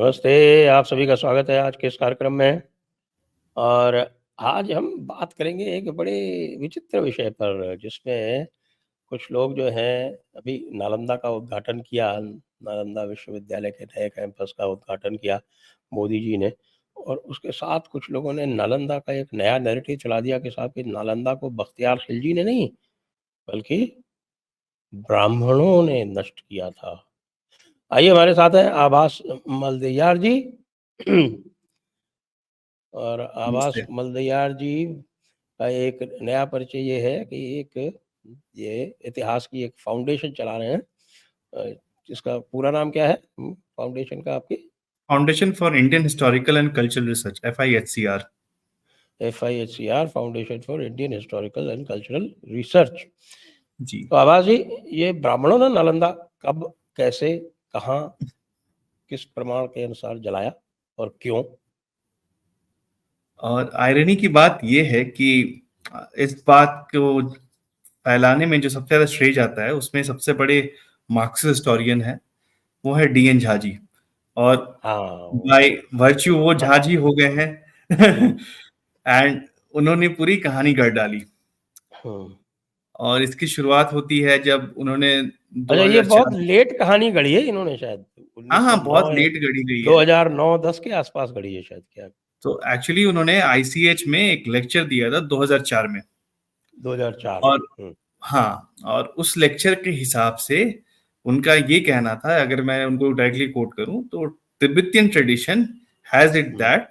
नमस्ते, आप सभी का स्वागत है आज के इस कार्यक्रम में। और आज हम बात करेंगे एक बड़े विचित्र विषय पर, जिसमें कुछ लोग जो हैं, अभी नालंदा का उद्घाटन किया, नालंदा विश्वविद्यालय के नए कैंपस का उद्घाटन किया मोदी जी ने। और उसके साथ कुछ लोगों ने नालंदा का एक नया नैरेटिव चला दिया कि साहब कि नालंदा को बख्तियार खिलजी ने नहीं, बल्कि ब्राह्मणों ने नष्ट किया था। आइए, हमारे साथ हैं आभास मल्लियार जी। और आभास नमस्ते। मल्लियार जी का एक नया परिचय ये है कि ये इतिहास की एक फाउंडेशन चला रहे हैं। जिसका पूरा नाम क्या है फाउंडेशन का आपकी? Foundation for Indian Historical and Cultural Research, FIHCR। FIHCR, Foundation for Indian Historical and Cultural Research. जी। तो आभास जी, ये ब्राह्मणों ने नालंदा कब, कैसे, कहाँ, किस प्रमाण के अनुसार जलाया और क्यों? और आयरनी की बात यह है कि इस बात को फैलाने में जो सबसे ज्यादा श्रेय जाता है, उसमें सबसे बड़े मार्क्सिस्ट हिस्टोरियन है, वो है DN झा जी। और हाँ। बाय वर्च्यू वो झा जी हो गए हैं। हम्म, एंड उन्होंने पूरी कहानी गढ़ डाली। हम्म। और इसकी शुरुआत होती है जब उन्होंने अच्छा, ये बहुत 2004। लेट कहानी गढ़ी है इन्होंने, शायद हाँ हाँ, 1909 बहुत या लेट गढ़ी गई है। 2009-10 के आसपास गढ़ी है शायद, क्या? तो एक्चुअली उन्होंने ICH में एक लेक्चर दिया था 2004 में। 2004 में। और हाँ, और उस लेक्चर के हिसाब से उनका ये कहना था, अगर मैं उनको डायरेक्टली कोट करूं तो, Tibetan tradition has it hmm, that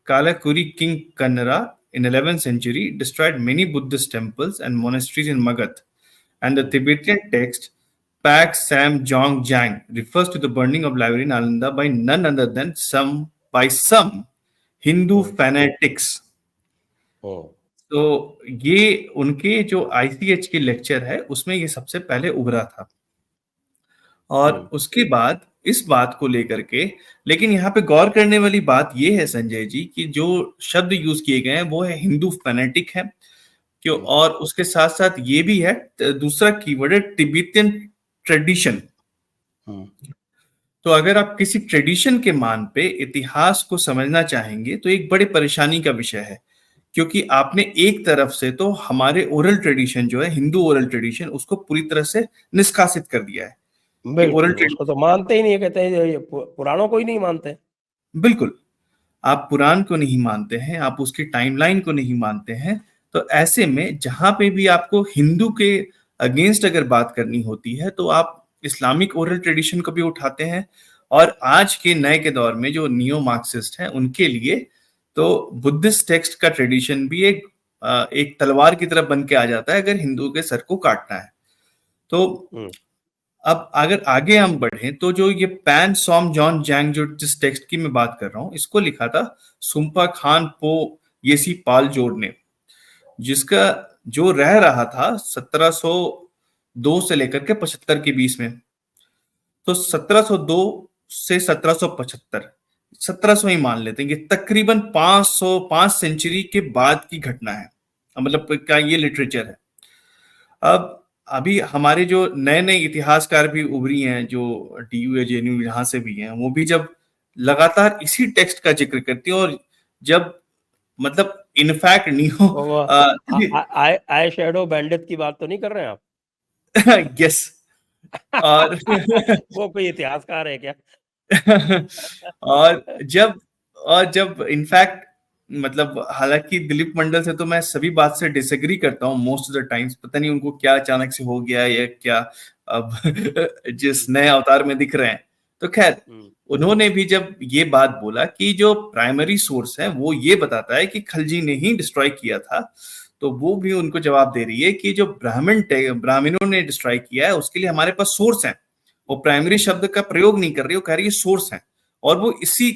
Kalachuri king Kannara in 11th century destroyed many Buddhist temples and monasteries in Magadh, and the hmm, Tibetan text Pak Sam Jong Jang refers to the burning of library in Nalanda by none other than some Hindu hmm, fanatics. हम्म, तो ये उनके जो ICH के lecture है, उसमें ये सबसे पहले उभरा था। और हम्म, उसके बाद इस बात को लेकर के, लेकिन यहाँ पे गौर करने वाली बात ये है संजय जी, कि जो शब्द यूज किए गए हैं वो है हिंदू फैनेटिक है क्यों, हम्म, और उसके साथ साथ ये भी है, दूसरा कीवर्ड है तिब्बतियन ट्रेडिशन। हम्म, तो अगर आप किसी ट्रेडिशन के मान पे इतिहास को समझना चाहेंगे तो एक बड़ी परेशानी का विषय है, क्योंकि आपने एक तरफ से तो हमारे ओरल ट्रेडिशन जो है, हिंदू ओरल ट्रेडिशन, उसको पूरी तरह से निष्कासित कर दिया है कि ओरल बिल्कुल, उसको तो मानते ही नहीं है, कहते हैं ये पुराणों को ही नहीं मानते। बिल्कुल, आप पुराण को नहीं मानते हैं, आप उसकी टाइमलाइन को नहीं मानते हैं। तो ऐसे में जहां पे भी आपको हिंदू के अगेंस्ट अगर बात करनी होती है, तो आप इस्लामिक ओरल ट्रेडिशन को भी उठाते हैं। और आज के नए के दौर में जो नियो मार्क्सिस्ट हैं, उनके लिए तो बुद्धिस्ट टेक्स्ट का ट्रेडिशन भी एक तलवार की तरह बन के आ जाता है अगर हिंदू के सर को काटना है। तो हम्म, अब अगर आगे हम बढ़ें, तो जो ये पैन सॉम जॉन जैंग, जो जिस टेक्स्ट की मैं बात कर रहा हूँ, इसको लिखा था सुम्पा खान पो येसी पाल जोड़ ने, जिसका जो रह रहा था 1702 से लेकर के 75 के बीच में। तो 1702 से 1775, 1700 ही मान लेते हैं, ये तकरीबन 505 सेंचुरी के बाद की घटना है। मतलब क्या ये लिटरेचर है। अब अभी हमारे जो नए नए इतिहासकार भी उभरी हैं, जो DU या JNU यहाँ से भी हैं, वो भी जब लगातार इसी टेक्स्ट का जिक्र करती हैं, और जब मतलब इनफैक्ट नियो वो आई शैडो बैंडिट की बात तो नहीं कर रहे हैं आप? यस। और वो कोई इतिहासकार है क्या? और जब और जब इनफैक्ट, मतलब हालांकि दिलीप मंडल से तो मैं सभी बात से डिसएग्री करता हूँ मोस्ट ऑफ द टाइम्स, पता नहीं उनको क्या अचानक से हो गया या क्या, अब जिस नए अवतार में दिख रहे हैं। तो खैर, हम्म, उन्होंने भी जब ये बात बोला कि जो प्राइमरी सोर्स है वो ये बताता है कि खलजी ने ही डिस्ट्रॉय किया था, तो वो भी उनको जवाब दे रही है कि जो ब्राह्मणों ने डिस्ट्रॉय किया है, उसके लिए हमारे पास सोर्स है। वो प्राइमरी शब्द का प्रयोग नहीं कर रही, वो कह रही है सोर्स है, और वो इसी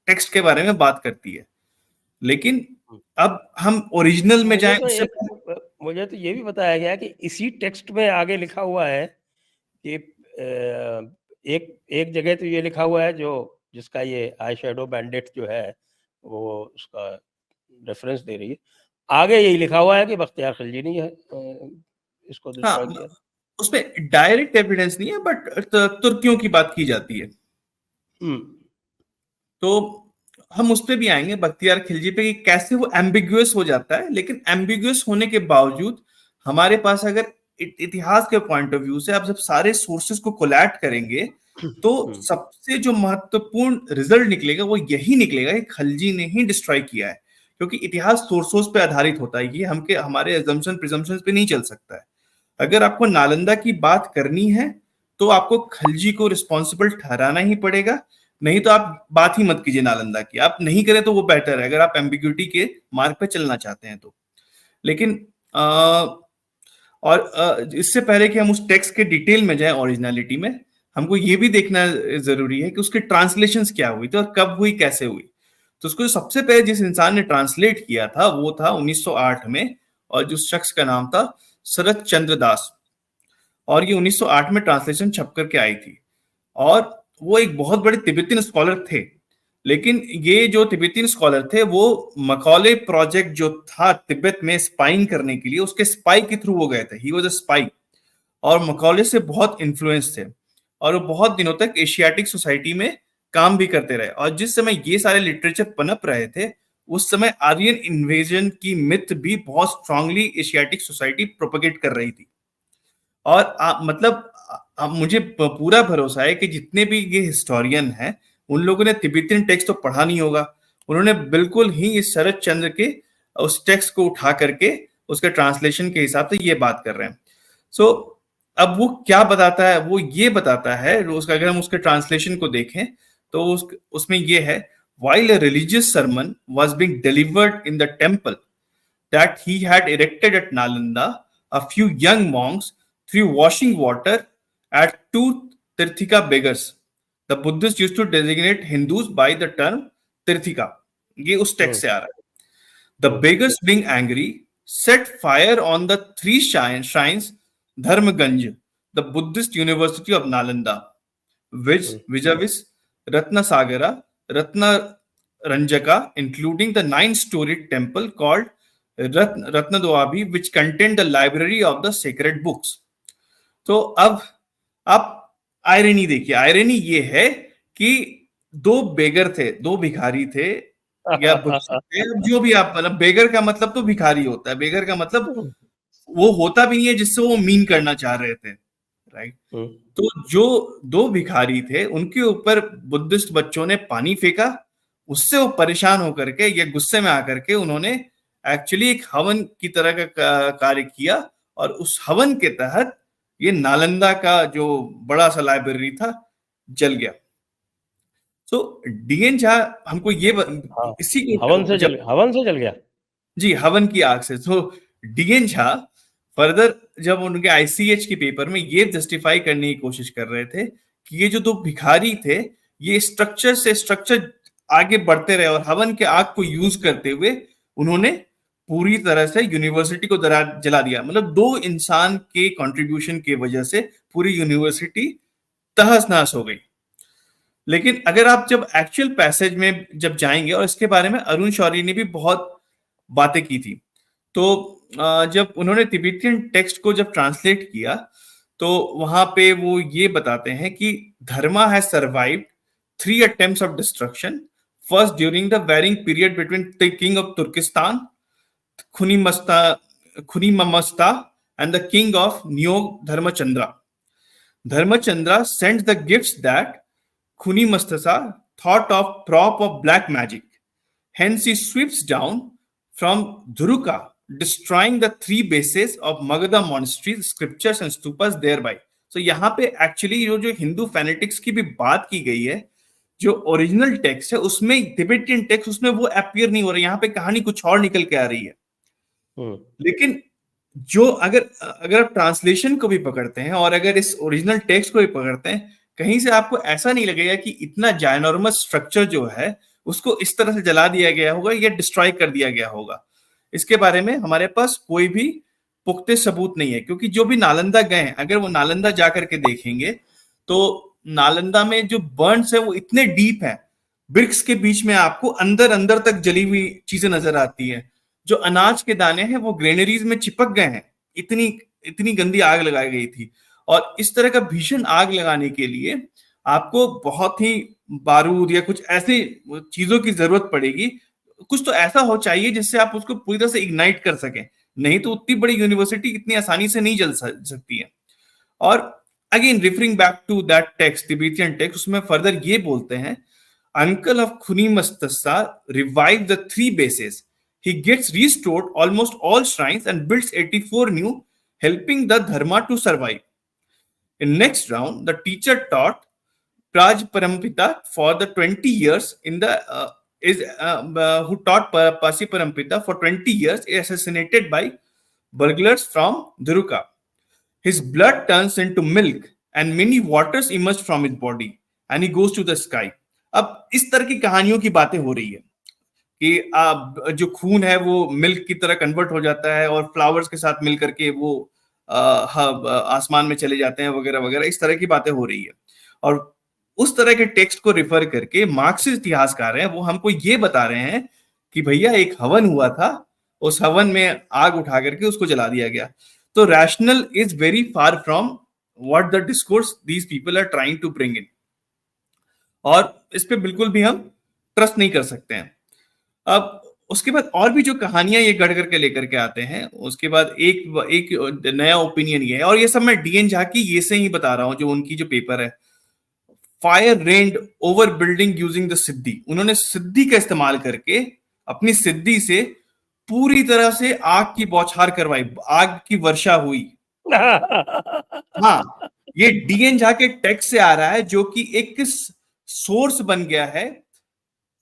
टेक्स्ट के बारे में बात करती है। लेकिन हम्म। अब हम ओरिजिनल में मुझे जाएं तो उससे एक पहले। मुझे तो ये भी बताया गया कि इसी टेक्स्ट में आगे लिखा हुआ है कि एक एक जगह तो ये लिखा हुआ है, जो जिसका ये आई शैडो बैंडिट जो है, वो उसका रेफरेंस दे रही है। आगे यही लिखा हुआ है कि बख्तियार खिलजी ने इसको डिस्ट्रॉय हाँ, किया। उसमें डायरेक्ट एविडेंस नहीं है, बट तुर्कियों की बात की जाती है। हम्म, तो हम उस पे भी आएंगे, बख्तियार खिलजी पे, कि कैसे वो एम्बिगुअस हो जाता है। लेकिन एम्बिगुअस होने के बावजूद हमारे पास अगर इतिहास के पॉइंट ऑफ व्यू से आप जब सारे सोर्सेस को कोलैट करेंगे तो सबसे जो महत्वपूर्ण रिजल्ट निकलेगा वो यही निकलेगा कि खलजी ने ही डिस्ट्रॉय किया है। क्योंकि इतिहास सोर्सेस पे आधारित होता है, ये हमारे अजम्पशन प्रिजम्पशन पे नहीं चल सकता है। अगर आपको नालंदा की बात करनी है तो आपको खलजी को रिस्पॉन्सिबल ठहराना ही पड़ेगा, नहीं तो आप बात ही मत कीजिए नालंदा की। आप नहीं करें तो वो बेटर है, अगर आप एम्बिग्यूटी के मार्ग पे चलना चाहते हैं तो। लेकिन इससे पहले कि हम उस टेक्स्ट के डिटेल में जाएं, ओरिजिनलिटी में, हमको ये भी देखना जरूरी है कि उसके ट्रांसलेशंस क्या हुई थी और कब हुई, कैसे हुई। तो उसको सबसे पहले जिस इंसान ने ट्रांसलेट किया था वो था 1908 में, और जिस शख्स का नाम था शरद चंद्र दास। और ये 1908 में ट्रांसलेशन छप करके आई थी। और वो एक बहुत बड़े तिब्बतियन स्कॉलर थे। लेकिन ये जो तिब्बतियन स्कॉलर थे वो मकौले प्रोजेक्ट जो था तिब्बत में स्पाइंग करने के लिए, उसके स्पाई के थ्रू वो गए थे। ही वाज अ स्पाई, और मकौले से बहुत इन्फ्लुएंस थे, और वो बहुत दिनों तक एशियाटिक सोसाइटी में काम भी करते रहे। और जिस समय ये सारे लिटरेचर पनप रहे थे उस समय आर्यन इन्वेजन की मिथ भी बहुत स्ट्रांगली एशियाटिक सोसाइटी प्रोपेगेट कर रही थी। और मतलब मुझे पूरा भरोसा है कि जितने भी ये हिस्टोरियन हैं उन लोगों ने तिब्बतियन टेक्स्ट तो पढ़ा नहीं होगा। उन्होंने बिल्कुल ही इस शरद चंद्र के उस टेक्स्ट को उठा करके उसके ट्रांसलेशन के हिसाब से ये बात कर रहे हैं। सो अब वो क्या बताता है, वो ये बताता है उसका, अगर हम उसके ट्रांसलेशन को देखें तो उसमें ये है, while a religious sermon was being delivered in the temple that he had erected at Nalanda, a few young monks threw washing water at two Tirthika beggars. The Buddhists used to designate Hindus by the term Tirthika. ये उस text से आ रहा है। The beggars, being angry, set fire on the three shrines Dharmaganj, the Buddhist University of Nalanda, vis-a-vis Ratnasagara, Ratnaranjaka, including the 9-storied temple called Ratnadoabhi, which contained the library of the sacred books. तो अब आप irony देखिए। Irony ये है कि दो बेगर थे, दो भिखारी थे, या जो भी आप, मतलब बेगर का मतलब तो भिखारी होता है। बेगर का मतलब वो होता भी नहीं है जिससे वो मीन करना चाह रहे थे, राइट। तो जो दो भिखारी थे उनके ऊपर बुद्धिस्ट बच्चों ने पानी फेंका। उससे वो परेशान होकर के या गुस्से में आकर के उन्होंने एक्चुअली एक हवन की तरह का कार्य किया, और उस हवन के तहत ये नालंदा का जो बड़ा सा लाइब्रेरी था जल गया। तो डीएन झा हमको ये इसी को हवन से जल गया जी, हवन की आग से। तो डीएन झा फर्दर जब उनके आईसीएच के पेपर में ये जस्टिफाई करने की कोशिश कर रहे थे कि ये जो दो भिखारी थे ये स्ट्रक्चर से स्ट्रक्चर आगे बढ़ते रहे, और हवन के आग को यूज करते हुए उन्होंने पूरी तरह से यूनिवर्सिटी को जला दिया। मतलब दो इंसान के कंट्रीब्यूशन की वजह से पूरी यूनिवर्सिटी तहस नहस हो गई। लेकिन अगर आप जब एक्चुअल पैसेज में जब जाएंगे, और इसके बारे में अरुण शौरी ने भी बहुत बातें की थी, तो जब उन्होंने तिब्बतियन टेक्स्ट को जब ट्रांसलेट किया तो वहां पे वो ये बताते हैं कि धर्मा has survived 3 attempts of destruction, first during the varying period between the king of Turkestan, Khunimamasta, and the king of Neo Dharmachandra. Dharmachandra sent the gifts that Khunimastasa thought of prop of black magic. Hence he sweeps down from Dhuruka, destroying the 3 bases of Magadha monasteries, scriptures and stupas thereby. So यहाँ पे actually जो Hindu fanatics की भी बात की गई है, जो ओरिजिनल टेक्स्ट है उसमें, तिब्बतियन टेक्स्ट उसमें वो अपीयर नहीं हो रहा है। यहाँ पे कहानी कुछ और निकल के आ रही है। लेकिन जो अगर आप ट्रांसलेशन को भी पकड़ते हैं और अगर इस ओरिजिनल टेक्स्ट को भी पकड़ते हैं, कहीं से आपको ऐसा नहीं लगेगा कि इतना जायनॉर्मस स्ट्रक्चर जो है उसको इस तरह से जला दिया गया होगा या डिस्ट्रॉय कर दिया गया होगा। इसके बारे में हमारे पास कोई भी पुख्ते सबूत नहीं है, क्योंकि जो भी नालंदा गए, अगर वो नालंदा जाकर के देखेंगे तो नालंदा में जो बर्न्स है वो इतने डीप है, ब्रिक्स के बीच में आपको अंदर अंदर तक जली हुई चीजें नजर आती है। जो अनाज के दाने हैं वो ग्रेनरीज में चिपक गए हैं, इतनी गंदी आग लगाई गई थी। और इस तरह का भीषण आग लगाने के लिए आपको बहुत ही बारूद या कुछ ऐसी चीजों की जरूरत पड़ेगी, कुछ तो ऐसा हो चाहिए जिससे आप उसको पूरी तरह से इग्नाइट कर सकें, नहीं तो उतनी बड़ी यूनिवर्सिटी इतनी आसानी से नहीं जल सकती है। और again referring back to that text, Tibetan text, उसमें फर्दर ये बोलते हैं, uncle of Khuni Mastasa revived the three bases. He gets restored almost all shrines and builds 84 new, helping the dharma to survive. In next round, the teacher taught Praj Parampita for the 20 years in the who taught Pasi Parampita for 20 years is assassinated by burglars from Dhuruka. His blood turns into milk and many waters emerge from his body and he goes to the sky. अब इस तरह की कहानियों की बातें हो रही है कि जो खून है वो मिल्क की तरह कन्वर्ट हो जाता है और फ्लावर्स के साथ मिल करके वो आसमान में चले जाते हैं वगैरह वगैरह, इस तरह की बातें हो रही है। और उस तरह के टेक्स्ट को रिफर करके मार्क्सिस्ट इतिहासकार हैं वो हमको ये बता रहे हैं कि भैया एक हवन हुआ था, उस हवन में आग उठा करके उसको जला दिया गया। तो rational is very far from what the discourse these people are trying to bring in, और इस पे बिल्कुल भी हम ट्रस्ट नहीं कर सकते हैं। अब उसके बाद और भी जो कहानियां ये गढ़ करके लेकर के आते हैं, उसके बाद एक नया ओपिनियन ये है, और ये सब मैं डीएन झा की ये से ही बता रहा हूं, जो उनकी जो पेपर है, fire rained over building using the siddhi. उन्होंने सिद्धि का इस्तेमाल करके अपनी सिद्धि से पूरी तरह से आग की बौछार करवाई, आग की वर्षा हुई। हाँ, ये डीएन झा के टेक्स्ट से आ रहा है, जो कि एक सोर्स बन गया है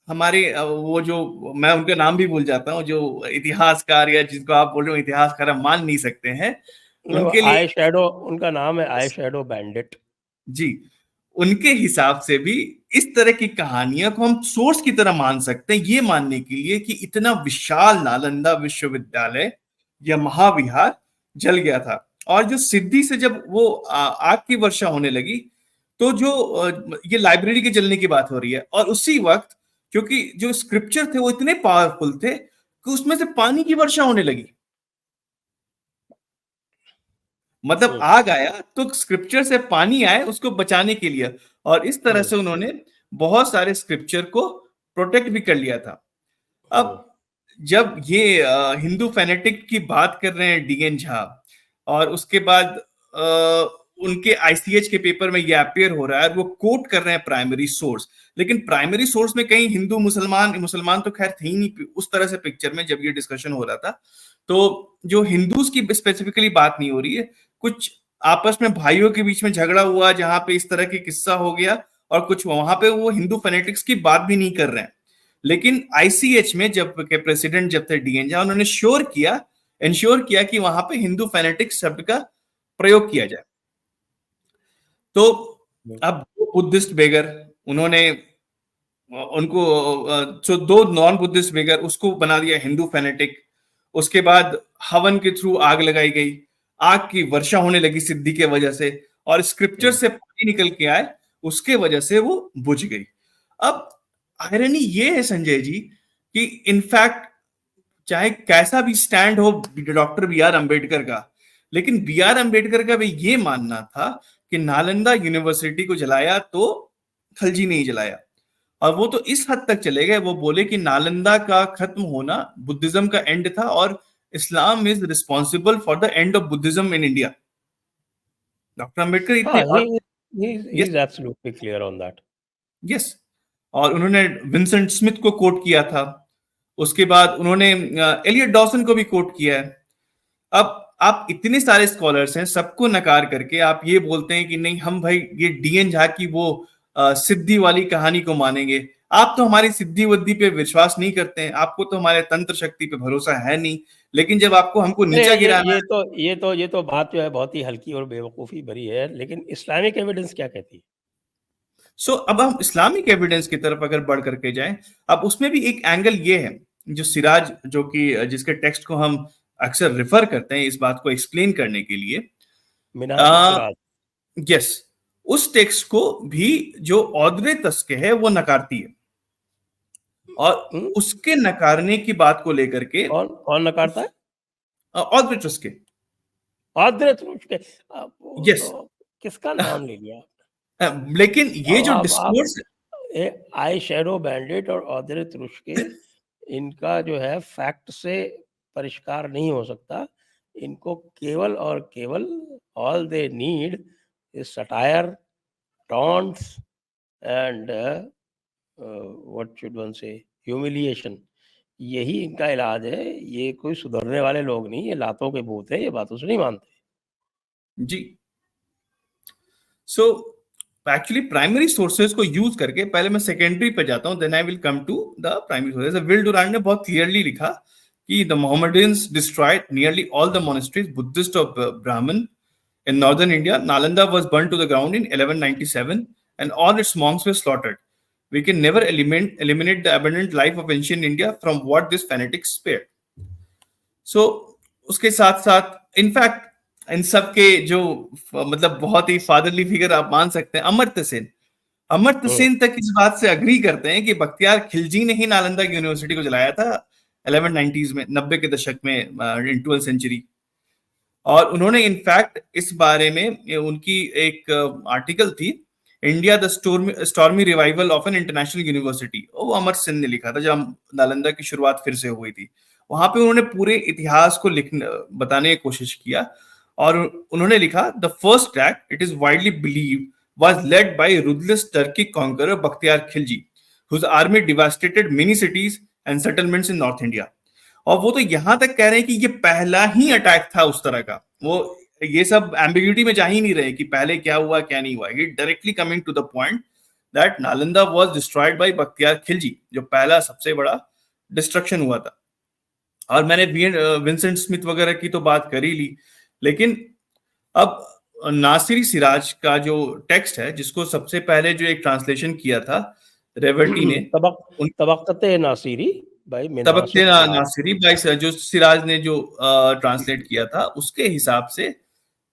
हमारे वो जो मैं उनका नाम भी भूल जाता हूँ, जो इतिहासकार या जिसको आप बोल रहे हो इतिहासकार हम मान नहीं सकते हैं उनके लिए, आई शैडो उनका नाम है, आई शैडो बैंडिट जी। उनके हिसाब से भी इस तरह की कहानियां को हम सोर्स की तरह मान सकते हैं, ये मानने के लिए कि इतना विशाल नालंदा विश्वविद्यालय या महाविहार जल गया था। और जो सिद्धि से जब वो आग की वर्षा होने लगी, तो जो ये लाइब्रेरी के जलने की बात हो रही है, और उसी वक्त क्योंकि जो स्क्रिप्चर थे वो इतने पावरफुल थे कि उसमें से पानी की वर्षा होने लगी। मतलब आग आया तो स्क्रिप्चर से पानी आए उसको बचाने के लिए, और इस तरह से उन्होंने बहुत सारे स्क्रिप्चर को प्रोटेक्ट भी कर लिया था। अब जब ये हिंदू फैनेटिक की बात कर रहे हैं डीएन झा, और उसके बाद उनके आईसीएच के पेपर में ये अपियर हो रहा है, वो कोट कर रहे हैं प्राइमरी सोर्स, लेकिन प्राइमरी सोर्स में कहीं हिंदू मुसलमान तो खैर थे ही नहीं उस तरह से पिक्चर में जब ये डिस्कशन हो रहा था। तो जो हिंदूज की स्पेसिफिकली बात नहीं हो रही है, कुछ आपस में भाइयों के बीच में झगड़ा हुआ जहां पे इस तरह की किस्सा हो गया, और कुछ वहां पे वो हिंदू फेनेटिक्स की बात भी नहीं कर रहे हैं। लेकिन आईसीएच में जब के प्रेसिडेंट जब थे डीएन झा, उन्होंने इंश्योर किया कि वहां पे हिंदू फेनेटिक्स शब्द का प्रयोग किया जाए। तो अब बुद्धिस्ट बेगर उन्होंने उनको जो दो नॉन बुद्धिस्ट बेगर उसको बना दिया हिंदू फेनेटिक। उसके बाद हवन के थ्रू आग लगाई गई, आग की वर्षा होने लगी सिद्धि के वजह से, और स्क्रिप्चर से पानी निकल के आए, उसके वजह से वो बुझ गई। अब आयरनी ये है संजय जी कि इनफैक्ट चाहे कैसा भी स्टैंड हो डॉक्टर बी आर अम्बेडकर का, लेकिन बी आर अम्बेडकर का भी ये मानना था कि नालंदा यूनिवर्सिटी को जलाया तो खलजी नहीं जलाया, और वो तो इस हद तक चले गए, वो बोले कि नालंदा का खत्म होना बुद्धिज्म का एंड था, और Islam is responsible for the end of Buddhism in India. Doctor Ambedkar absolutely clear on that. Yes, और उन्होंने विंसेंट स्मिथ को कोट किया था, उसके बाद उन्होंने एलियट डॉसन को भी कोट किया है। अब आप इतने सारे स्कॉलर्स हैं, सबको नकार करके आप ये बोलते हैं कि नहीं हम भाई ये डीएन झा की वो सिद्धि वाली कहानी को मानेंगे। आप तो हमारी सिद्धि वद्दी पे विश्वास नहीं करते हैं, आपको तो हमारे तंत्र शक्ति पे भरोसा है नहीं, लेकिन जब आपको हमको नीचा गिराना ये तो बात जो है बहुत ही हल्की और बेवकूफी भरी है, लेकिन इस्लामिक एविडेंस क्या कहती है? सो अब हम इस्लामिक एविडेंस की तरफ अगर बढ़ करके जाएं, अब उसमें भी एक एंगल ये है, जो सिराज जो कि जिसके टेक्स्ट को हम अक्सर रेफर करते हैं इस बात को एक्सप्लेन करने के लिए, यस, उस टेक्स्ट को भी जो औद्रे तस्के है वो नकारती है, और उसके नकारने की बात को लेकर के कौन नकारता है? औद्रे तस्के। यस, किसका नाम ले लिया? लेकिन ये जो डिस्कोर्स आई शैडो बैंडेड और औदरे तुरुष्के इनका जो है फैक्ट से परिष्कार नहीं हो सकता। इनको केवल और केवल all they need is satire, taunts and what should one से, ह्यूमिलिएशन। यही इनका इलाज है। ये कोई सुधरने वाले लोग नहीं, ये लातों के भूत है, ये बातों से नहीं मानते। जी। सो एक्चुअली प्राइमरी सोर्सेज को यूज करके पहले मैं सेकेंडरी पे जाता हूं, then I will come to the primary sources. Will Durant ने बहुत क्लियरली लिखा कि the Mohammedans destroyed nearly all the monasteries Buddhist of Brahman in northern India. Nalanda was burned to the ground in 1197 and all its monks were slaughtered. We can never eliminate the abundant life of ancient India from what this fanatics spared. So उसके साथ साथ in fact in सब के जो मतलब बहुत ही fatherly figure आप मान सकते हैं, अमर्त्य सेन तक इस बात से अग्री करते हैं कि बख्तियार खिलजी ने ही नालंदा यूनिवर्सिटी को जलाया था 1190s में, 90 के दशक में, इन 12th सेंचुरी। और उन्होंने इनफैक्ट इस बारे में उनकी एक आर्टिकल थी, India the stormy revival of an international university, वो अमर सिंह ने लिखा था जब नालंदा की शुरुआत फिर से हुई थी। वहां पे उन्होंने पूरे इतिहास को बताने की कोशिश किया और उन्होंने लिखा the first attack it is widely believed was led by ruthless Turkic conqueror Bakhtiyar Khilji whose army devastated many cities and settlements in North India। और वो तो यहां तक कह रहे हैं कि ये पहला ही अटैक था उस तरह का। वो ये सब एम्बिग्यूटी में जा ही नहीं रहे कि पहले क्या हुआ क्या नहीं हुआ। He directly coming to the point that Nalanda was destroyed by Bakhtiyar Khilji, जो पहला सबसे बड़ा डिस्ट्रक्शन हुआ था। और मैंने विंसेंट स्मिथ वगैरह की तो बात कर ही ली, लेकिन अब नासिरी सिराज का जो टेक्स्ट है, जिसको सबसे पहले जो एक ट्रांसलेशन किया था रेवर्टी ने, तबक्कते नासिरी भाई, तबक्ते नासिरी भाई जो सिराज ने जो ट्रांसलेट किया था, उसके हिसाब से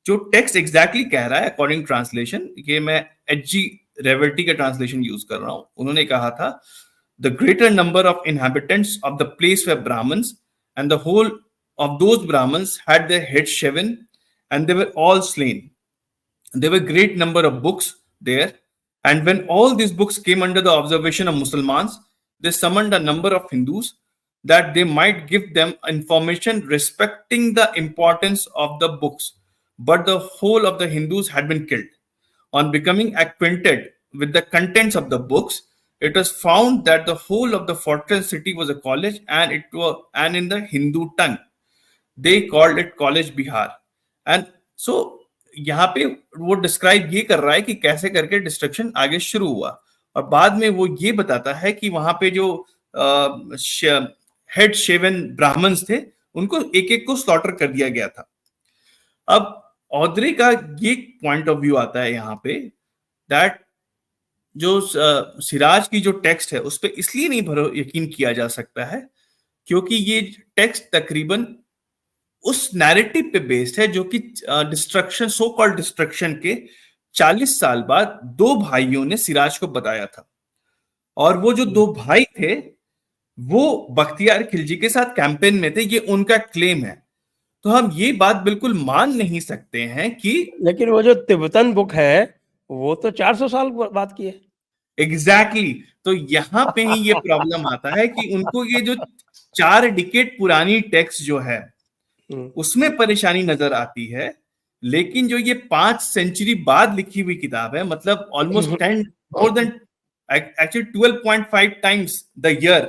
जो टेक्स्ट एग्जैक्टली कह रहा है अकॉर्डिंग ट्रांसलेशन, ये मैं एच.जी. रेवर्टी का ट्रांसलेशन यूज कर रहा हूं। उन्होंने कहा था the greater number of inhabitants of the place were Brahmins and the whole of those Brahmins had their heads shaven and they were all slain. There were great number of books there, and when all these books came under the observation of Muslims, they summoned a number of Hindus that they might give them information respecting the importance of the books. But the whole of the Hindus had been killed. On becoming acquainted with the contents of the books, it was found that the whole of the fortress city was a college, and in the Hindu tongue, they called it College Bihar. And so यहाँ पे वो describe ये कर रहा है कि कैसे करके डिस्ट्रक्शन आगे शुरू हुआ, और बाद में वो ये बताता है कि वहां पे जो हेड शेवन ब्राह्मण्स थे, उनको एक एक को स्लॉटर कर दिया गया था। अब औदरे का ये पॉइंट ऑफ व्यू आता है यहाँ पे दैट जो सिराज की जो टेक्स्ट है उस पर इसलिए नहीं यकीन किया जा सकता है क्योंकि ये टेक्स्ट तकरीबन उस नैरेटिव पे बेस्ड है जो कि डिस्ट्रक्शन, सो कॉल्ड डिस्ट्रक्शन के 40 साल बाद दो भाइयों ने सिराज को बताया था। और वो जो दो भाई थे वो बख्तियार खिलजी के साथ कैंपेन में थे, ये उनका क्लेम है। तो हम ये बात बिल्कुल मान नहीं सकते हैं कि, लेकिन वो जो तिब्बतन बुक है वो तो 400 साल बाद की है। एग्जैक्टली तो यहां पे ही ये प्रॉब्लम आता है कि उनको ये जो 4 डिकेड पुरानी टेक्स्ट जो है उसमें परेशानी नजर आती है, लेकिन जो ये 5 सेंचुरी बाद लिखी हुई किताब है, मतलब almost 10 more than actually 12.5 times the year,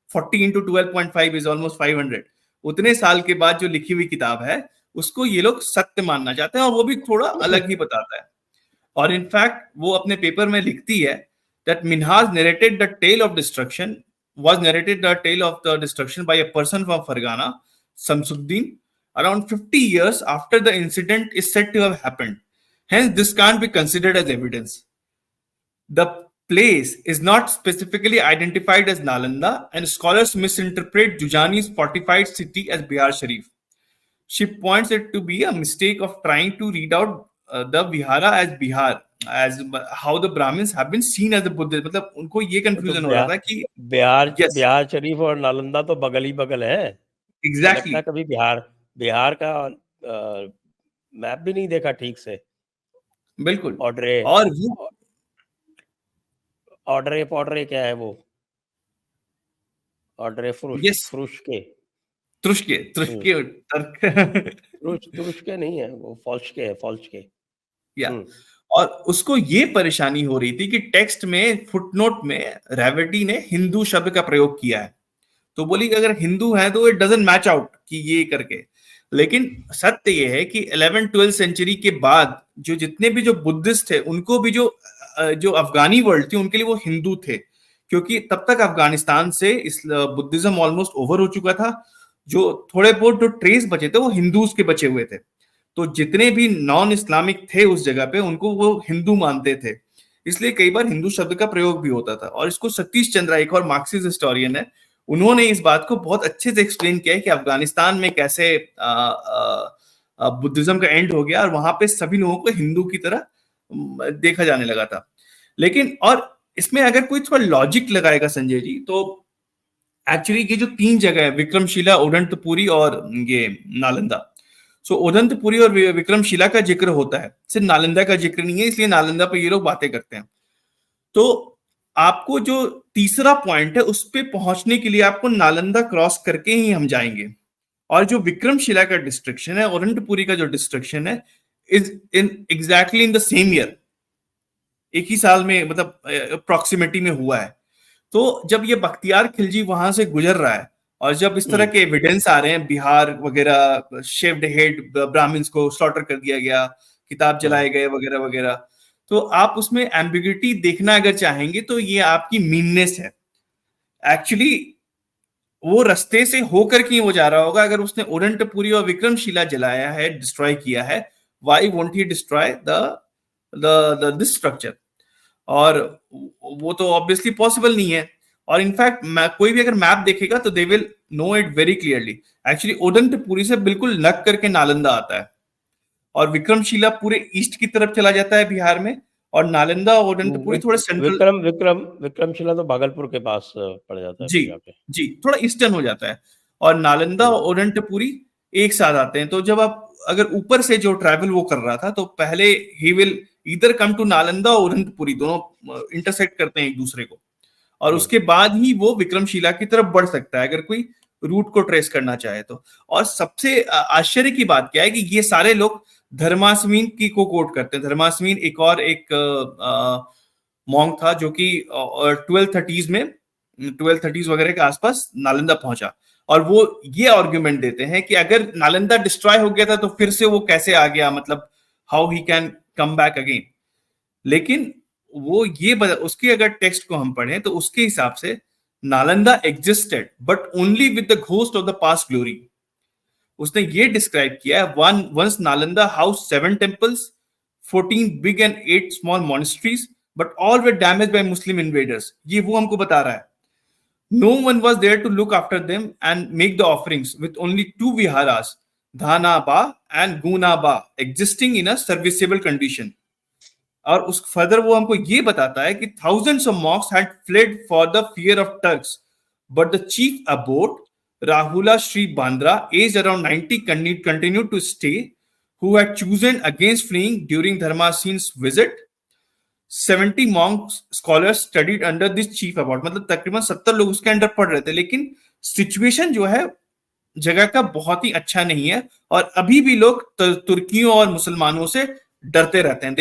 40 into 12.5 is almost 500, उतने साल के बाद जो लिखी हुई किताब है उसको ये लोग सत्य मानना चाहते हैं, और वो भी थोड़ा अलग ही बताता है। और इनफैक्ट वो अपने पेपर में लिखती है that Minhaj narrated the tale of destruction by a person from Fargana, Samsuddin, around 50 years after the incident is said to have happened. Hence, this can't be considered as evidence. The place is not specifically identified as Nalanda, and scholars misinterpret Jujani's fortified city as Bihar Sharif. She points it to be a mistake of trying to read out the Vihara as Bihar, as how the Brahmins have been seen as the Buddhists. मतलब उनको ये confusion हो रहा था कि बिहार शरीफ और नालंदा तो बगल ही बगल है। एग्जैक्टली कभी बिहार का मैप भी नहीं देखा ठीक से। बिल्कुल। और ऑर्डरे पॉर्डरे क्या है वो? ऑर्डरे यस, फ्रुशके। तुर्शके हुँ, तुर्शके तर्क तुरुष्के नहीं है, वो फ़ॉल्शके है, फ़ॉल्शके। या हुँ, और उसको ये परेशानी हो रही थी कि टेक्स्ट में फुटनोट में रेवटी ने हिंदू शब्द का प्रयोग किया है, तो बोली कि अगर हिंदू है तो इट डजंट मैच आउट कि ये करके। लेकिन सत्य ये है कि 11-12 सेंचुरी के बाद जो जितने भी जो बुद्धिस्ट थे उनको भी जो अफगानी वर्ल्ड थी उनके लिए वो हिंदू थे, क्योंकि तब तक अफगानिस्तान से इस बुद्धिज्म ऑलमोस्ट ओवर हो चुका था। जो थोड़े बहुत जो ट्रेस बचे थे वो हिंदूज के बचे हुए थे, तो जितने भी नॉन इस्लामिक थे उस जगह पे उनको वो हिंदू मानते थे, इसलिए कई बार हिंदू शब्द का प्रयोग भी होता था। और इसको सतीश चंद्रा, एक और मार्क्सिस्ट हिस्टोरियन है, उन्होंने इस बात को बहुत अच्छे से एक्सप्लेन किया है कि अफगानिस्तान में कैसे बुद्धिज्म का एंड हो गया और वहां पे सभी लोगों को हिंदू की तरह देखा जाने लगा था। लेकिन और इसमें अगर कोई थोड़ा लॉजिक लगाएगा संजय जी, तो एक्चुअली ये जो तीन जगह है, विक्रमशिला, उदंतपुरी और ये नालंदा, सो उदंतपुरी और विक्रमशिला का जिक्र होता है, सिर्फ नालंदा का जिक्र नहीं है, इसलिए नालंदा पर ये लोग बातें करते हैं। तो आपको जो तीसरा पॉइंट है उस पे पहुंचने के लिए आपको नालंदा क्रॉस करके ही हम जाएंगे। और जो विक्रमशिला का डिस्ट्रक्शन है, उदंतपुरी का जो डिस्ट्रक्शन है, is in exactly in the same year, एक ही साल में, मतलब अप्रोक्सीमेटी में हुआ है। तो जब ये बख्तियार खिलजी वहां से गुजर रहा है और जब इस तरह हुँ, के एविडेंस आ रहे हैं, बिहार वगैरह शेव्ड हेड ब्राह्मण्स को स्लॉटर कर दिया गया, किताब हुँ, जलाए गए वगैरह वगैरह, तो आप उसमें एम्बिग्युइटी देखना अगर चाहेंगे तो ये आपकी मीननेस है। एक्चुअली वो रास्ते से होकर के वो जा रहा होगा, अगर उसने उदंतपुरी और विक्रमशिला जलाया है, डिस्ट्रॉय किया है, why won't he destroy the this structure? और वो तो ऑब्वियसली पॉसिबल नहीं है। और इनफैक्ट कोई भी अगर मैप देखेगा तो they will know it very clearly. Actually Udantapuri से बिल्कुल नक करके नालंदा आता है और विक्रमशिला पूरे ईस्ट की तरफ चला जाता है बिहार में, और नालंदा और उदंतपुरी थोड़ा सेंट्रल। विक्रमशिला तो भागलपुर के पास पड़ जाता है जी, फिर जाके। जी, थोड़ा ईस्टर्न हो जाता है। और नालंदा हुँ, और उदंतपुरी एक साथ आते हैं, तो जब आप अगर ऊपर से जो ट्रैवल वो कर रहा था तो पहले ही विल इधर कम टू नालंदा और उदंतपुरी, दोनों इंटरसेक्ट करते हैं एक दूसरे को, और हुँ, उसके बाद ही वो विक्रमशिला की तरफ बढ़ सकता है अगर कोई रूट को ट्रेस करना चाहे तो। और सबसे आश्चर्य की बात क्या है कि ये सारे लोग धर्मास्मीन की को कोट करते हैं। धर्मास्मीन एक और एक मॉन्क था जो कि 1230s में, 1230s वगैरह के आसपास नालंदा पहुंचा, और वो ये आर्ग्यूमेंट देते हैं कि अगर नालंदा डिस्ट्रॉय हो गया था तो फिर से वो कैसे आ गया, मतलब how he can come back again. लेकिन वो ये उसके अगर टेक्स्ट को हम पढ़ें तो उसके हिसाब से Nalanda existed but only with the ghost of the past glory. उसने ये डिस्क्राइब किया है, one once Nalanda house 7 temples, 14 big and 8 small monasteries, but all were damage by Muslim invaders. ये वो हमको बता रहा है। No one was there to look after them and make the offerings, with only two viharas, Dhanaba and Gunaba, existing in a serviceable condition. और उस further वो हमको ये बताता है कि thousands of monks had fled for the fear of Turks, but the chief abbot Rahula Sri Bandra, aged around 90, continued to stay, who had chosen against fleeing during Dharmasin's visit. 70 monk scholars studied under this chief about, मतलब तकरीबन 70 लोग उसके under पढ़ रहे थे। लेकिन situation जो है जगह का बहुत ही अच्छा नहीं है, और अभी भी लोग तुर्कियों और मुसलमानों से डरते रहते हैं।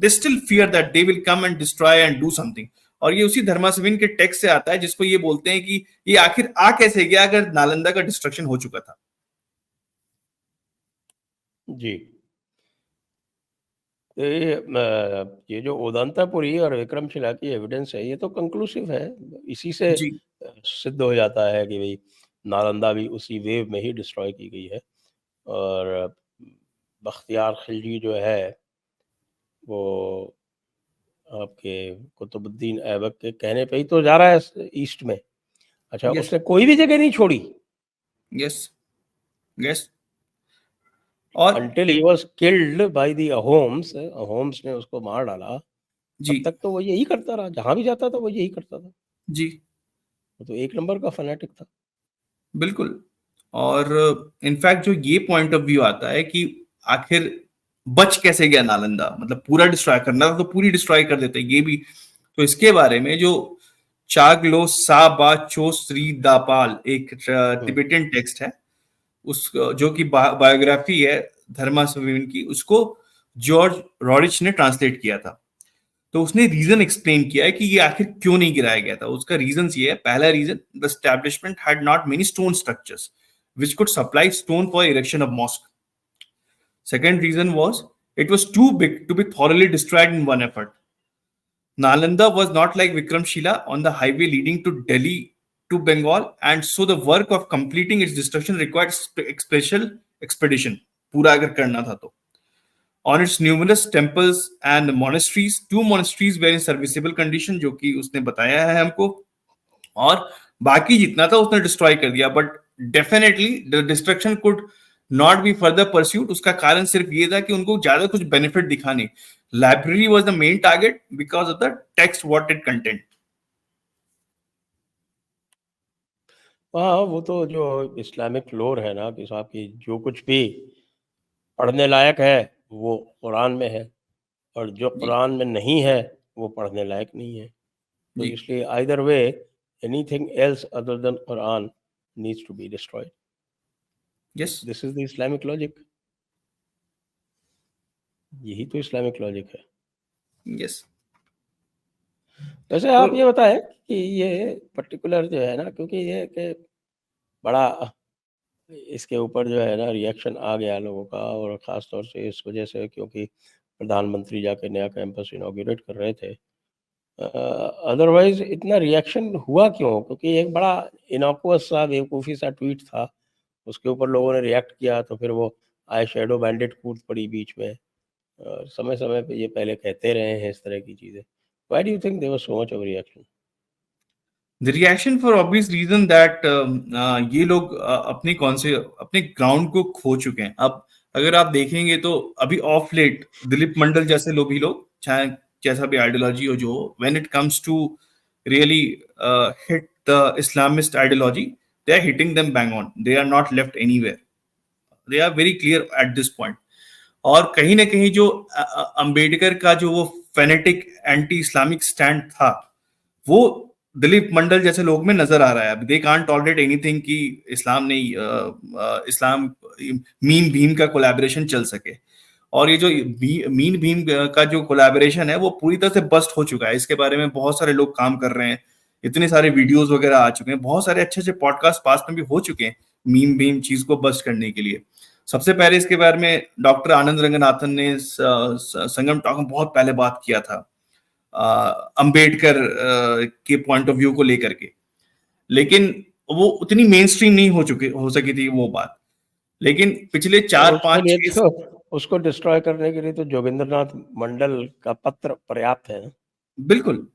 They still fear that they will come and destroy and do something. और ये उसी धर्मासविन के टेक्स्ट से आता है जिसको ये बोलते हैं कि ये आखिर आ कैसे गया अगर नालंदा का डिस्ट्रक्शन हो चुका था। जी। तो ये जो उदंतापुरी और विक्रमशिला की एविडेंस है, ये तो कंक्लूसिव है। इसी से जी, सिद्ध हो जाता है कि भई नालंदा भी उसी वेव में ही डिस्ट्रॉय की गई है। और बख्तियार खिलजी जो है, वो आपके कुतुबुद्दीन ऐबक के कहने पे ही तो जा रहा है ईस्ट में। अच्छा, यस, उसने कोई भी जगह नहीं छोड़ी यस, यस। और until he was killed by the Ahoms. Ahoms ने उसको मार डाला। जी, तब तक तो वो यही करता रहा, जहाँ भी जाता था वो यही करता था। जी, वो तो एक नंबर का फैनेटिक था। बिल्कुल। और इनफैक्ट जो ये पॉइंट ऑफ व्यू आता है कि आखिर बच कैसे गया नालंदा, मतलब पूरा डिस्ट्रॉय करना था तो पूरी डिस्ट्रॉय कर देते, ये भी तो इसके बारे में जो चागलो साबा चो श्री दापाल एक तिबेटियन टेक्स्ट है, उस जो कि बायोग्राफी है धर्मा सविन की, उसको जॉर्ज रॉरिच ने ट्रांसलेट किया था। तो उसने रीजन एक्सप्लेन किया है कि ये आखिर क्यों नहीं गिराया गया था। उसका रीजन ये है, पहला reason, the establishment had not many stone structures which could supply stone for erection of mosque. Second reason was it was too big to be thoroughly destroyed in one effort. Nalanda was not like Vikramshila on the highway leading to Delhi to Bengal, and so the work of completing its destruction required special expedition. पूरा अगर करना था तो on its numerous temples and monasteries, 2 monasteries were in serviceable condition, जो कि उसने बताया है हमको, और बाकी जितना था उसने डिस्ट्रॉय कर दिया। But definitely the destruction could not be further pursued. उसका कारण सिर्फ ये था कि उनको ज्यादा कुछ बेनिफिट दिखा नहीं। Library was the main target because of the text what it content. हाँ, वो तो जो इस्लामिक लोर है ना कि साहब की जो कुछ भी पढ़ने लायक है वो कुरान में है, और जो कुरान में नहीं है वो पढ़ने लायक नहीं है। तो इसलिए either way anything else other than Quran needs to be destroyed. Yes, this is the Islamic logic. यही तो इस्लामिक लॉजिक है। यस। वैसे आप ये बताएं कि ये पर्टिकुलर जो है ना, क्योंकि ये कि बड़ा इसके ऊपर जो है ना रिएक्शन आ गया लोगों का, और ख़ास तौर से इस वजह से क्योंकि प्रधानमंत्री जाके नया कैंपस इनॉग्रेट कर रहे थे। अदरवाइज इतना रिएक्शन हुआ क्यों? क्योंकि एक बड़ा इनॉक्यूअस सा बेवकूफ़ी सा ट्वीट था, उसके ऊपर लोगों ने रिएक्ट किया, तो फिर वो आई शैडो बैंडिट कूद पड़ी बीच में। समय समय पे ये पहले कहते रहे हैं इस तरह की चीज़ें। Why do you think there was so much of reaction? The reaction for obvious reason that ये लोग अपने ग्राउंड को खो चुके हैं। अब अगर आप देखेंगे तो अभी ऑफ लेट दिलीप मंडल जैसे लोग भी लोग, चाहे जैसा भी आइडियोलॉजी हो, जो when it comes to really hit the Islamist ideology, they are hitting them bang on, they are not left anywhere, they are very clear at this point. और कहीं ना कहीं जो अंबेडकर का जो वो फेनेटिक एंटी इस्लामिक स्टैंड था, वो दिलीप मंडल जैसे लोग में नजर आ रहा है। दे कांट टॉलरेट एनीथिंग कि इस्लाम नहीं, इस्लाम मीन भीम का कोलैबोरेशन चल सके। और ये जो मीन भीम का जो कोलैबोरेशन है वो पूरी तरह से बस्ट हो चुका है। इसके बारे में बहुत सारे लोग काम कर रहे हैं, इतने सारे वीडियोस वगैरह आ चुके हैं, बहुत सारे अच्छे अच्छे पॉडकास्ट पास में भी हो चुके हैं मीन भीम चीज को बस्ट करने के लिए। सबसे पहले इसके बारे में डॉक्टर आनंद रंगनाथन ने संगम टॉक में बहुत पहले बात किया था, अंबेडकर के पॉइंट ऑफ व्यू को लेकर के, लेकिन वो उतनी मेन स्ट्रीम नहीं हो सकी थी वो बात। लेकिन पिछले 4-5 उसको डिस्ट्रॉय करने के लिए तो जोगिंद्रनाथ मंडल का पत्र पर्याप्त है। बिल्कुल,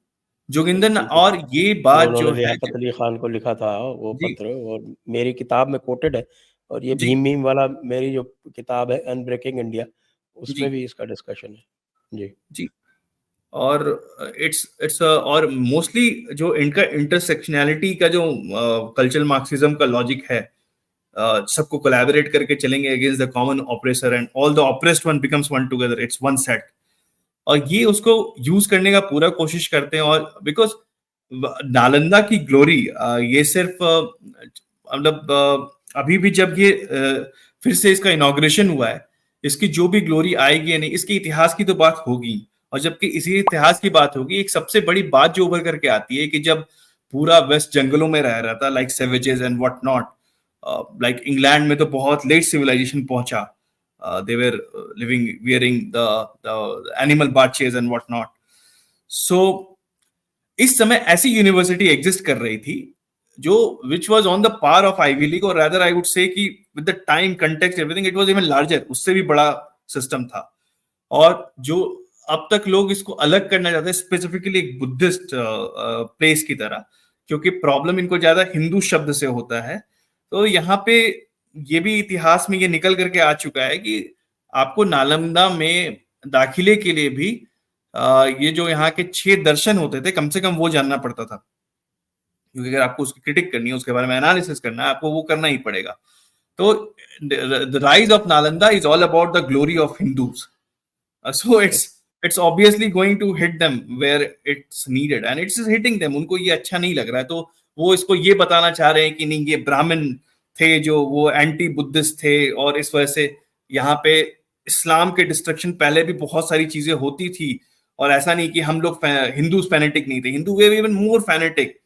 जोगिंदर, और ये बात जो है लियाकत अली खान को लिखा था वो पत्र, और मेरी किताब में कोटेड है, और ये भीम मीम वाला मेरी जो किताब है अनब्रेकिंग इंडिया, उसमें भी इसका डिस्कशन है। जी जी। और इट्स और मोस्टली जो इनका इंटरसेक्शनैलिटी का जो कल्चरल मार्क्सिज्म का लॉजिक है, सबको कोलैबोरेट करके चलेंगे against the common oppressor and all the oppressed one becomes one together, it's one set. और ये उसको यूज करने का पूरा कोशिश करते हैं। और बिकॉज नालंदा की ग्लोरी ये सिर्फ मतलब अभी भी जब ये फिर से इसका इनॉग्रेशन हुआ है, इसकी जो भी ग्लोरी आएगी या नहीं, इसके इतिहास की तो बात होगी। और जबकि इसी इतिहास की बात होगी, एक सबसे बड़ी बात जो उभर करके आती है कि जब पूरा वेस्ट जंगलों में रह रहा था, like savages and what not, like England में तो बहुत लेट सिविलाइजेशन पहुंचा, they were wearing the animal badges and what not. So इस समय ऐसी यूनिवर्सिटी एग्जिस्ट कर रही थी जो which was on the par of Ivy League, और rather I would say कि with the time, context, everything, it was even larger, उससे भी बड़ा सिस्टम था। और जो अब तक लोग इसको अलग करना चाहते हैं स्पेसिफिकली एक बुद्धिस्ट प्लेस की तरह, क्योंकि प्रॉब्लम इनको ज्यादा हिंदू शब्द से होता है। तो यहाँ पे ये भी इतिहास में ये निकल करके आ चुका है कि आपको नालंदा में दाखिले के लिए भी ये जो यहाँ के 6 दर्शन होते थे, कम से कम वो जानना पड़ता था, क्योंकि अगर आपको उसकी क्रिटिक करनी है, उसके बारे में एनालिसिस करना है, आपको वो करना ही पड़ेगा। तो the rise of Nalanda is all about the glory of Hindus, so it's it's obviously going to hit them where it's needed and it's hitting them. उनको ये अच्छा नहीं लग रहा है, तो वो इसको ये बताना चाह रहे हैं कि नहीं, ये ब्राह्मण थे जो वो एंटी बुद्धिस्ट थे, और इस वजह से यहाँ पे इस्लाम के डिस्ट्रक्शन पहले भी बहुत सारी चीजें होती थी, और ऐसा नहीं कि हम लोग हिंदू फैनेटिक नहीं थे, Hindu way even more fanatic.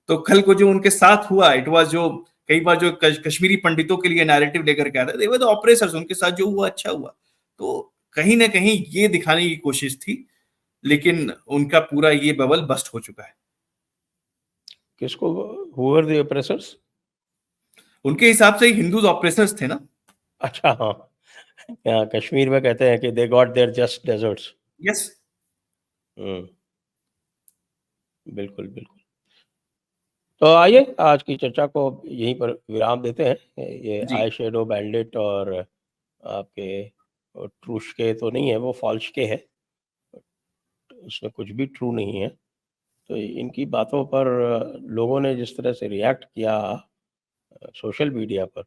तो कल को जो उनके साथ हुआ, इट वाज जो कई बार जो कश्मीरी पंडितों के लिए नैरेटिव लेकर के आते, दे वर द ऑपरेसर्स, उनके साथ जो हुआ अच्छा हुआ। तो कहीं ना कहीं ये दिखाने की कोशिश थी, लेकिन उनका पूरा ये बबल बस्ट हो चुका है। किसको? Who were the oppressors? उनके हिसाब से हिंदूज ऑपरेसर्स थे ना। अच्छा, हाँ, यहाँ कश्मीर में कहते हैं कि they got their just deserts. Yes. बिल्कुल बिल्कुल। तो आइए आज की चर्चा को यहीं पर विराम देते हैं। ये जी। आई शेडो बैंडिट और आपके ट्रूशके तो नहीं है, वो फॉल्शके है, उसमें कुछ भी ट्रू नहीं है। तो इनकी बातों पर लोगों ने जिस तरह से रिएक्ट किया सोशल मीडिया पर,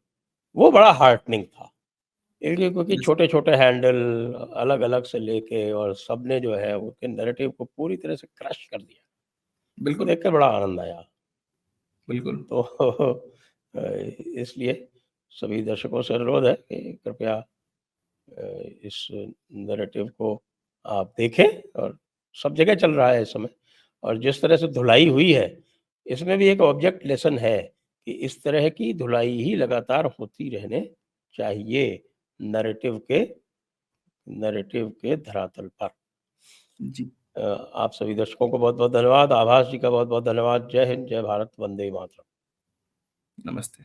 वो बड़ा हार्टनिंग था। इसलिए क्योंकि छोटे छोटे हैंडल अलग अलग से लेके और सबने जो है उनके नैरेटिव को पूरी तरह से क्रश कर दिया। उसको बिल्कुल देखकर बड़ा आनंद आया। बिल्कुल। तो इसलिए सभी दर्शकों से अनुरोध है कि कृपया इस नैरेटिव को आप देखें, और सब जगह चल रहा है इस समय, और जिस तरह से धुलाई हुई है, इसमें भी एक ऑब्जेक्ट लेसन है कि इस तरह की धुलाई ही लगातार होती रहने चाहिए नैरेटिव के धरातल पर। जी। आप सभी दर्शकों को बहुत-बहुत धन्यवाद। आभास जी का बहुत-बहुत धन्यवाद। जय हिंद, जय भारत, वंदे मातरम। नमस्ते।